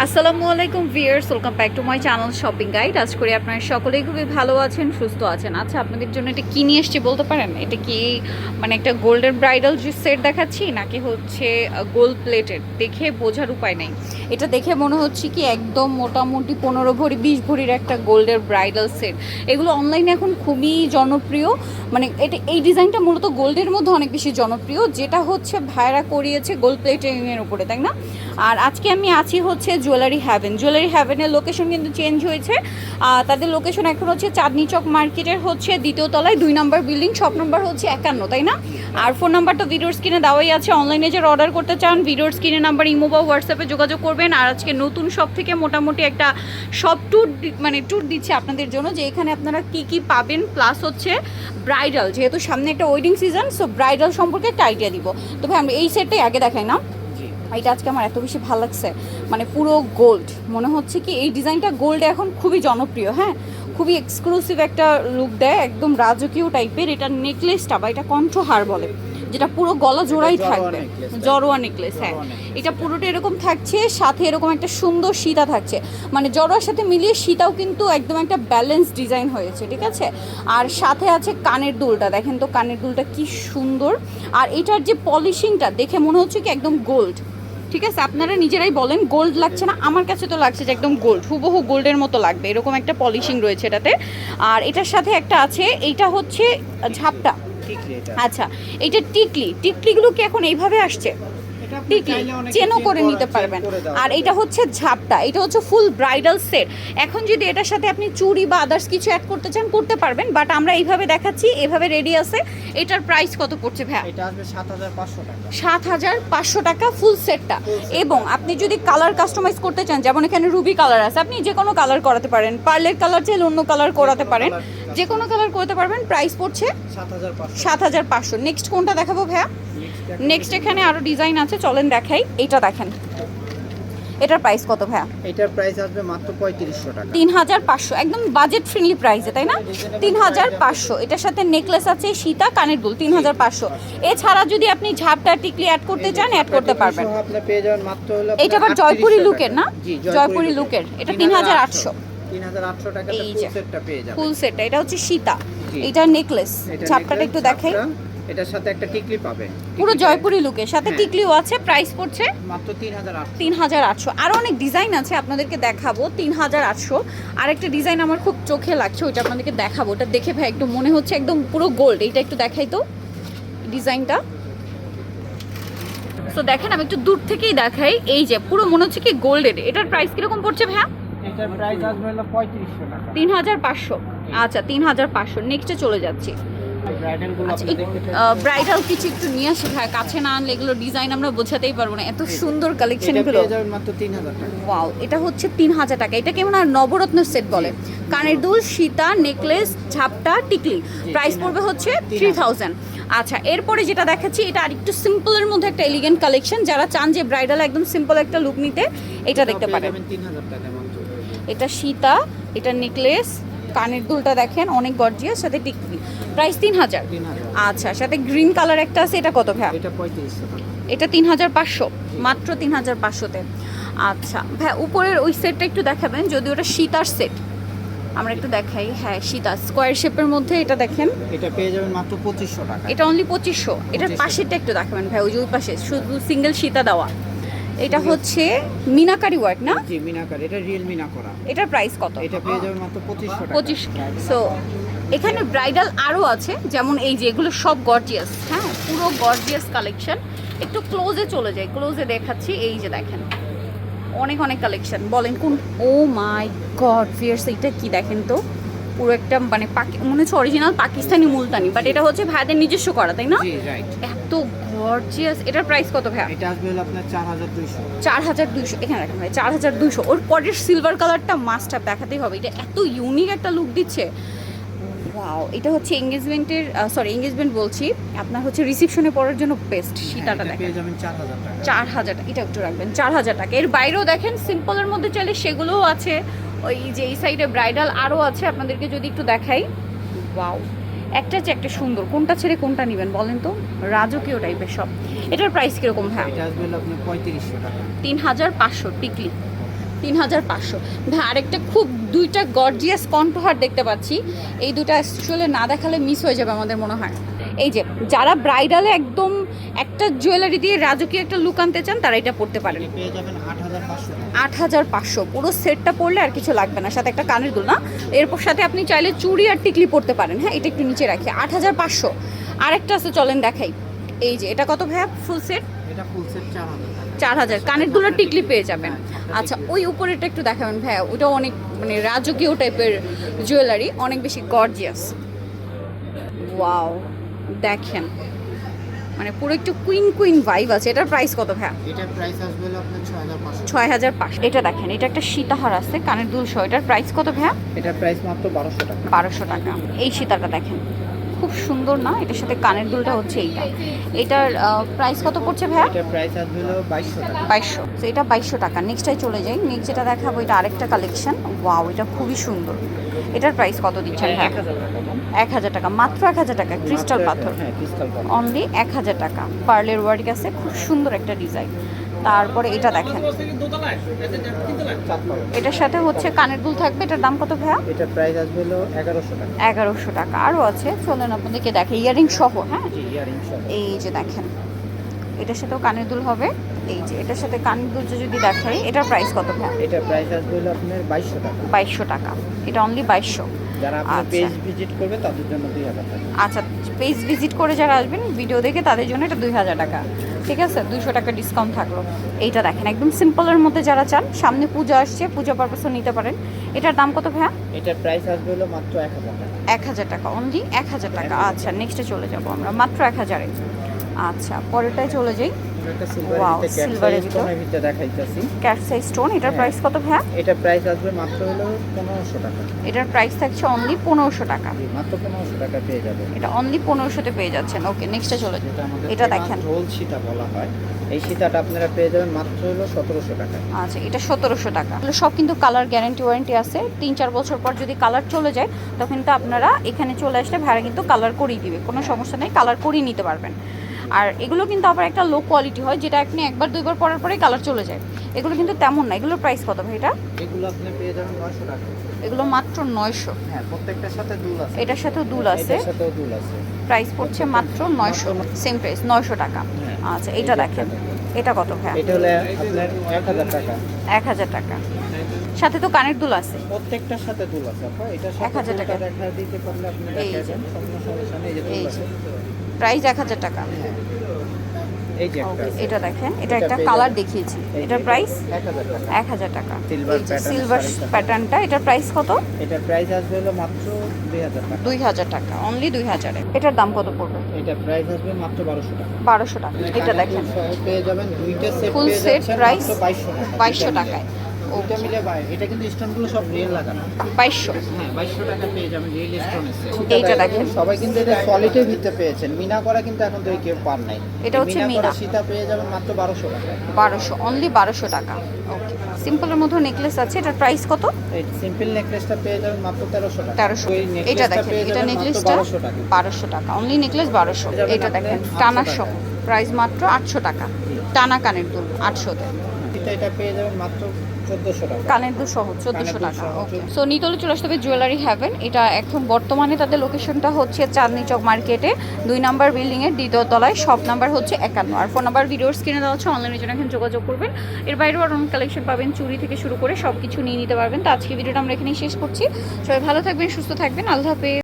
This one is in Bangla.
আসসালামু আলাইকুম viewers, welcome back to my channel shopping guide. আজ করি আপনারা সকলেই খুবই ভালো আছেন, সুস্থ আছেন। আচ্ছা, আপনাদের জন্য এটা কি নিয়ে এসেছি বলতে পারেন? এটা কি মানে একটা গোল্ডের ব্রাইডাল যে সেট দেখাচ্ছি, নাকি হচ্ছে গোল্ড প্লেটেড? দেখে বোঝার উপায় নেই। এটা দেখে মনে হচ্ছে কি একদম মোটামুটি 15 ভরি 20 ভরির একটা গোল্ডের ব্রাইডাল সেট। এগুলো অনলাইনে এখন খুবই জনপ্রিয়। মানে এটা এই ডিজাইনটা মূলত গোল্ডের মধ্যে অনেক বেশি জনপ্রিয়, যেটা হচ্ছে ভাইরা করিয়েছে গোল্ড প্লেটিংয়ের উপরে, তাই না? আর আজকে আমি আছি হচ্ছে জুয়েলারি হ্যাভেনের লোকেশন কিন্তু চেঞ্জ হয়েছে। তাদের লোকেশন এখন হচ্ছে চাঁদনি চক মার্কেটের হচ্ছে দ্বিতীয় তলায় 2 নম্বর বিল্ডিং, শপ নম্বর হচ্ছে 51, তাই না? আর ফোন নাম্বারটা ভিডিওর স্ক্রিনে দেওয়াই আছে। অনলাইনে যারা অর্ডার করতে চান ভিডিওর স্ক্রিনে নাম্বার, ইমো বা হোয়াটসঅ্যাপে যোগাযোগ করবেন। আর আজকে নতুন শপ থেকে মোটামুটি একটা শপ ট্যুর দিচ্ছে আপনাদের জন্য, যে এখানে আপনারা কি কি পাবেন, প্লাস হচ্ছে ব্রাইডাল, যেহেতু সামনে একটা ওয়েডিং সিজন, সো ব্রাইডাল সম্পর্কে একটা আইডিয়া দিব। তবে আমি এই সেটটাই আগে দেখাই না, এটা আজকে আমার এত বেশি ভালো লাগছে। মানে পুরো গোল্ড, মনে হচ্ছে কি এই ডিজাইনটা গোল্ডে এখন খুবই জনপ্রিয়। হ্যাঁ, খুবই এক্সক্লুসিভ একটা লুক দেয়, একদম রাজকীয় টাইপের। এটা নেকলেসটা বা এটা কণ্ঠহার বলে, যেটা পুরো গলা জোড়াই থাকবে, জড়োয়া নেকলেস। হ্যাঁ, এটা পুরোটা এরকম থাকছে, সাথে এরকম একটা সুন্দর সীতা থাকছে। মানে জড়োয়ার সাথে মিলিয়ে সীতাও কিন্তু একদম একটা ব্যালেন্স ডিজাইন হয়েছে, ঠিক আছে? আর সাথে আছে কানের দুলটা, দেখেন তো কানের দুলটা কি সুন্দর। আর এটার যে পলিশিংটা দেখে মনে হচ্ছে কি একদম গোল্ড। ঠিক আছে, আপনারা নিজেরাই বলেন গোল্ড লাগছে না? আমার কাছে তো লাগছে যে একদম গোল্ড, হুবহু গোল্ডের মতো লাগবে, এরকম একটা পলিশিং রয়েছে এটাতে। আর এটার সাথে একটা আছে, এইটা হচ্ছে ঝাপটা। আচ্ছা, এইটা টিকলিগুলো কি এখন এইভাবে আসছে? টিকলি চেনও করে নিতে পারবেন। আর এটা হচ্ছে ঝাপটা, এটা হচ্ছে ফুল ব্রাইডাল সেট। এখন যদি এটার সাথে আপনি চুড়ি বা আদার্স কিছু অ্যাড করতে চান করতে পারবেন, বাট আমরা এইভাবে দেখাচ্ছি, এভাবে রেডি আছে। এটার প্রাইস কত পড়ছে ভাই? এটা আসবে ৭৫০০ টাকা। ৭৫০০ টাকা ফুল সেটটা। এবং আপনি যদি কালার কাস্টমাইজ করতে চান, যেমন এখানে রুবি কালার আছে, আপনি যে কোনো কালার করাতে পারেন, পার্লের কালার চাইলে অন্য কালার করাতে পারেন, যে কোনো কালার করতে পারবেন। প্রাইস পড়ছে ৭৫০০। নেক্সট কোনটা দেখাবো ভাইয়া? নেক্সট এখানে আরো ডিজাইন আছে, চলেন দেখাই। এটা দেখেন, এটার প্রাইস কত ভাইয়া? এটার প্রাইস আসবে মাত্র ৩৫০০ টাকা। ৩৫০০, একদম বাজেট ফ্রেন্ডলি প্রাইসে, তাই না? ৩৫০০। এটার সাথে নেকলেস আছে, সীতা, কানের দুল, ৩৫০০। এছাড়া যদি আপনি ঝাপটা টিকলি অ্যাড করতে চান অ্যাড করতে পারবেন। আপনি পেয়ে যাবেন মাত্র হলো এটা আবার জয়পুরি লুকের না? জয়পুরি লুকের, এটা ৩৮০০। ৩৮০০ টাকাতে ফুল সেটটা পেয়ে যাবেন। ফুল সেটটা, এটা হচ্ছে সীতা, এটা নেকলেস, ঝাপটাটা একটু দেখাই। এটার সাথে একটা টিকলি পাবেন, পুরো জয়পুরি লুকের সাথে টিকলিও আছে। প্রাইস পড়ছে মাত্র ৩৮০০। আরও অনেক ডিজাইন আছে, আপনাদেরকে দেখাবো। ৩৮০০। আরেকটা ডিজাইন আমার খুব চোখে লাগছে, ওইটা আপনাদেরকে দেখাবো। ওটা দেখে ভাই একটু মনে হচ্ছে একদম পুরো গোল্ড। এইটা একটু দেখাই তো ডিজাইনটা। তো দেখেন, আমি একটু দূর থেকেই দেখাই, এই যে পুরো মনে হচ্ছে কি গোল্ডের। এটার প্রাইস কিরকম পড়ছে ভাইয়া? এটার প্রাইস আসবে হলো ৩৫০০ টাকা। ৩৫০০। আচ্ছা, ৩৫০০। নেক্সটে চলে যাচ্ছি। ব্রাইডাল কিছু একটু নিয়ে আসে ভাই, কাছে না আনলে এগুলো ডিজাইন আমরা বোঝাতেই পারবো না, এত সুন্দর কালেকশন গুলো। মাত্র ৩০০০ টাকা। ওয়াও, এটা হচ্ছে ৩০০০ টাকা। এটা কেমন আর নবরত্নের সেট বলে, কানের দুল, সীতা, নেকলেস, ঝাপটা, টিকলি। প্রাইস পড়বে হচ্ছে ৩০০০। আচ্ছা, এরপরে যেটা দেখাচ্ছি, এটা আরেকটু সিম্পলের মধ্যে একটা এলিগেন্ট কালেকশন। যারা চান যে ব্রাইডাল একদম সিম্পল একটা লুক নিতে, এটা দেখতে পারেন। ৩০০০ টাকা মাত্র। এটা সীতা, এটা নেকলেস, কানের দুলটা দেখেন অনেক গর্জিয়াস, সাথে টিকলি। প্রাইস ৩০০০। আচ্ছা, সাথে গ্রিন কালার একটা আছে, এটা কত ভাই? এটা ৩৫০০ টাকা। এটা ৩৫০০, মাত্র ৩৫০০-তে। আচ্ছা ভাই, উপরের ওই সেটটা একটু দেখাবেন, যদি ওটা সীতার সেট আমরা একটু দেখাই। হ্যাঁ, সীতা স্কোয়ার শেপের মধ্যে, এটা দেখেন। এটা পেয়ে যাবেন মাত্র ২৫০০ টাকা। এটা অনলি ২৫০০। এটার পাশেরটা একটু দেখাবেন ভাই, ওই যে ওই পাশে শুধু সিঙ্গেল সীতা দেওয়া। এটা হচ্ছে মিনাকারি ওয়ার্ক না? জি, মিনাকারি, এটা রিয়েল মিনা করা। এটার প্রাইস কত? এটা পেয়ে যাবেন মাত্র ২৫০০ টাকা। ২৫০০। সো এখানে ব্রাইডাল আরও আছে, যেমন এই যে এগুলো সব গর্জিয়াস। হ্যাঁ, পুরো গর্জিয়াস কালেকশন। একটু ক্লোজে চলে যাই, ক্লোজে দেখাচ্ছি। এই যে দেখেন অনেক অনেক কালেকশন। বলেন কোন? ও মাই গড ভিউয়ার্স, এটা কি দেখেন তো, পুরো একটা মানে মনে হচ্ছে অরিজিনাল পাকিস্তানি মুলতানি, বাট এটা হচ্ছে ভাইদের নিজস্ব করা, তাই না? জি, রাইট। এত গর্জিয়াস। এটার প্রাইস কত ভাই? এটা আসবে হলো আপনার ৪২০০। ৪২০০। এখানে রাখেন ভাই, ৪২০০। ওর পরের সিলভার কালারটা মাস্ট আপ দেখাতেই হবে, এটা এত ইউনিক একটা লুক দিচ্ছে। ওয়াও, এটা হচ্ছে এঙ্গেজমেন্ট বলছি, আপনার হচ্ছে রিসেপশনে পরার জন্য বেস্ট। সীতাটা দেখেন, পেয়ে যাবেন ৪০০০ টাকা। ৪০০০ টাকা। এটা একটু রাখবেন ৪০০০ টাকা। এর বাইরেও দেখেন সিম্পলের মধ্যে চাইলে সেগুলোও আছে। ওই যে এই সাইডে ব্রাইডাল আরও আছে, আপনাদেরকে যদি একটু দেখাই। ওয়াও, একটা চেয়ে একটা সুন্দর, কোনটা ছেড়ে কোনটা নেবেন বলেন তো? রাজকীয় টাইপের সব। এটার প্রাইস কিরকম ভাই? এটা আসবে হলো আপনার ৩৫০০ টাকা। ৩৫০০ টিকলি। 3,500। ভাই আরেকটা খুব দুইটা গর্জিয়াস কন্ট্রোহার দেখতে পাচ্ছি, এই দুটো আসলে না দেখালে মিস হয়ে যাবে আমাদের মনে হয়। এই যে যারা ব্রাইডালে একদম একটা জুয়েলারি দিয়ে রাজকীয় একটা লুক আনতে চান তারা এটা পড়তে পারেন। পেয়ে যাবেন 8,500 টাকা। 8,500 পুরো সেটটা পরলে আর কিছু লাগবে না, সাথে একটা কানের দুল না, এরপর সাথে আপনি চাইলে চুড়ি আর টিকলি পরতে পারেন। হ্যাঁ, এটা একটু নিচে রাখি। 8,500। আরেকটা আছে, চলেন দেখাই। এই যে এটা কত ভাইয়া ফুল সেট? এটা ফুল সেট 4,000 টাকা। 4,000 কানের দুলের টিকলি পেয়ে যাবেন। আচ্ছা, ওই উপরেরটা একটু দেখাবেন ভাইয়া, ওটা অনেক মানে রাজকীয় টাইপের জুয়েলারি, অনেক বেশি গর্জিয়াস। ওয়াও, দেখেন মানে পুরো একটু কুইন কুইন ভাইব আছে। এটার প্রাইস কত ভাইয়া? এটার প্রাইস আসবে হলো আপনার 6,500। 6,500। এটা দেখেন, এটা একটা সীতাহার আছে কানের দুল সহ, এটার প্রাইস কত ভাইয়া? এটার প্রাইস মাত্র 1200 টাকা। 1200 টাকা। এই সীতাটা দেখেন, খুব সুন্দর না? এটার সাথে কানের দুলটা হচ্ছে এইটা। এটার প্রাইস কত পড়ছে ভাইয়া? এটার প্রাইস আসবে হলো 2200 টাকা। 2200। তো এটা 2200 টাকা। নেক্সটটাই চলে যাই। নেক্সট যেটা দেখাবো এটা আরেকটা কালেকশন। ওয়াও, এটা খুবই সুন্দর। এটার প্রাইস কত দিচ্ছেন ভাইয়া? 1000 টাকা। 1000 টাকা, মাত্র 1000 টাকা। ক্রিস্টাল পাথর, হ্যাঁ ক্রিস্টাল পাথর। অনলি 1000 টাকা। পার্লের ওয়ার্ক আছে, খুব সুন্দর একটা ডিজাইন। তারপরে এটা দেখেন, এটার সাথে হচ্ছে কানের দুল থাকবে। এটার দাম কত ভাইয়া? এটার প্রাইস আসবে হলো 1100 টাকা। 1100 টাকা। আরও আছে, চলেন আপনাদেরকে দেখে। ইয়ারিং সহ, হ্যাঁ, জি ইয়ারিং সহ। এই যে দেখেন, এটার সাথেও কানের দুল হবে। এই যে এটার সাথে কানের দুল যদি দেখাই, এটার প্রাইস কত ভাইয়া? এটার প্রাইস আসবে হলো আপনার 2200 টাকা। 2200 টাকা। এটা অনলি 2200। যারা আপনার আচ্ছা। পেজ ভিজিট করবে তাদের জন্য 2000 টাকা। আচ্ছা, পেজ ভিজিট করে যারা আসবেন ভিডিও দেখে তাদের জন্য এটা 2000 টাকা। ঠিক আছে, 200 টাকা ডিসকাউন্ট থাকলো। এইটা দেখেন, একদম সিম্পলের মধ্যে যারা চান, সামনে পূজা আসছে, পূজা পারপাসও নিতে পারেন। এটার দাম কত ভাইয়া? এটার প্রাইস আসবে হলো মাত্র 1000 টাকা। 1000 টাকা, অনলি 1000 টাকা। আচ্ছা, নেক্সটে চলে যাব আমরা, মাত্র 1000-এ। আচ্ছা, পরেরটায় চলে যাই। একটা Wow, সিলভারের silver এর ভিতর। স্টোনের ভিতরে দেখাইতেছি। ক্যাটসাই স্টোন, এটার হ্যাঁ। প্রাইস কত ভাইয়া? এটার প্রাইস আসবে মাত্র হলো 1500 টাকা। এটার প্রাইস থাকছে অনলি 1500 টাকা। জি, মাত্র 1500 টাকা পেয়ে যাবেন। এটা অনলি 1500-তে পেয়ে যাচ্ছেন। ওকে, নেক্সটে চলে যাই। যেটা আমাদের এটা দেখেন। রোল সীতা বলা হয়, এই সীতাটা আপনারা পেয়ে যাবেন মাত্র হলো 1700 টাকা। আচ্ছা, এটা 1700 টাকা। এগুলো সব কিন্তু কালার গ্যারান্টি ওয়ারেন্টি আছে। 3-4 বছর পর যদি কালার চলে যায় তখন কিন্তু আপনারা এখানে চলে আসলে ভাড়া কিন্তু কালার করিয়ে দিবে, কোনো সমস্যা নেই, কালার করিয়ে নিতে পারবেন। আর এগুলো কিন্তু আবার একটা লো কোয়ালিটি হয়, যেটা আপনি একবার দুইবার পরার পরেই কালার চলে যায়। এগুলো কিন্তু তেমন না। এগুলোর প্রাইস কত ভাই এটা? এগুলো আপনি পেয়ে যাবেন 900 টাকা। এগুলো মাত্র 900। হ্যাঁ, প্রত্যেকটার সাথে দুল আছে। এটার সাথেও দুল আছে, এটার সাথেও দুল আছে। প্রাইস পড়ছে মাত্র 900। সেম প্রাইস 900 টাকা। হ্যাঁ। আচ্ছা, এটা দেখেন, এটা কত ভাই? এটা হলো আপনার 1000 টাকা। 1000 টাকা। সাথে তো কানের দুল আছে। প্রত্যেকটার সাথে দুল আছে আপা। এটার সাথে 1000 টাকা। দেখা দিতে পারলে আপনি এই যে। দেখাবেন, কোনো সমস্যা নেই। এই যে এই দুল যে, আছে। প্রাইস 1000 টাকা। এই যে একটা ওকে, আছে। এটা দেখেন, এটা এটা একটা পেয়ে কালার যাবেন। দেখিয়েছি। এই যে এটার প্রাইস 1000 টাকা। 1000 টাকা। Silver pattern সিলভার শাড়িটা। প্যাটার্নটা, এটার প্রাইস কত? এটার প্রাইস আসবে হলো মাত্র 2000 টাকা। 2000 টাকা, অনলি 2000-এ। এটার দাম কত পড়বে? এটার প্রাইস আসবে মাত্র 1200 টাকা। 1200 টাকা। এটা দেখেন, পেয়ে যাবেন দুইটা সেট ফুল পেয়ে সেট যাচ্ছেন প্রাইস মাত্র 2200 টাকা। 2200 টাকায়। ওটা মিলে এটা কিন্তু স্টোনগুলো সব রিয়েল লাগানো। 2200। হ্যাঁ, 2200 টাকা পেয়ে যাবেন রিয়েল স্টোন এসে। এইটা দেখেন। সবাই কিন্তু এটা সলিডের ভিতরে পেয়েছেন। মিনা করা কিন্তু এখন তো কেউ পার নাই। এটা হচ্ছে করা মিনা। সীতা পেয়ে যাবেন মাত্র 1200 টাকা। 1200, অনলি 1200 টাকা। ওকে, সিম্পলের মধ্যে নেকলেস আছে, এটার প্রাইস কত? এই সিম্পল নেকলেসটা পেয়ে যাবেন মাত্র 1300 টাকা। 1300। ওই এটা নেকলেসটা দেখেন, পেয়ে এটা যাবেন মাত্র নেকলেসটা 1200 টাকা। 1200 টাকা, অনলি নেকলেস 1200। যাবেন এটা আপনার দেখেন, 800 টানা টাকা। সহ, প্রাইস মাত্র 800 টাকা। টানা কানের দুল 800-তে। এটা পেয়ে যাবেন মাত্র 1400 টাকা। কানের দুল সহ 1400 কানের দুল টাকা। সহ। ওকে, সো নিতলে চলে আসতে হবে জুয়েলারি হ্যাভেন। এটা এখন বর্তমানে তাদের লোকেশনটা হচ্ছে চাঁদনি চক মার্কেটে 2 নম্বর বিল্ডিংয়ের 2য় তলায়। শপ নাম্বার হচ্ছে 51। আর ফোন নাম্বার ভিডিওর স্ক্রিনে দেওয়া হচ্ছে, অনলাইনের জন্য এখন যোগাযোগ করবেন। এর বাইরেও আর অনেক কালেকশন পাবেন, চুড়ি থেকে শুরু করে সব কিছু নিয়ে নিতে পারবেন। তো আজকে ভিডিওটা আমরা এখানেই শেষ করছি। সবাই ভালো থাকবেন, সুস্থ থাকবেন, আল্লাহ হাফেজ।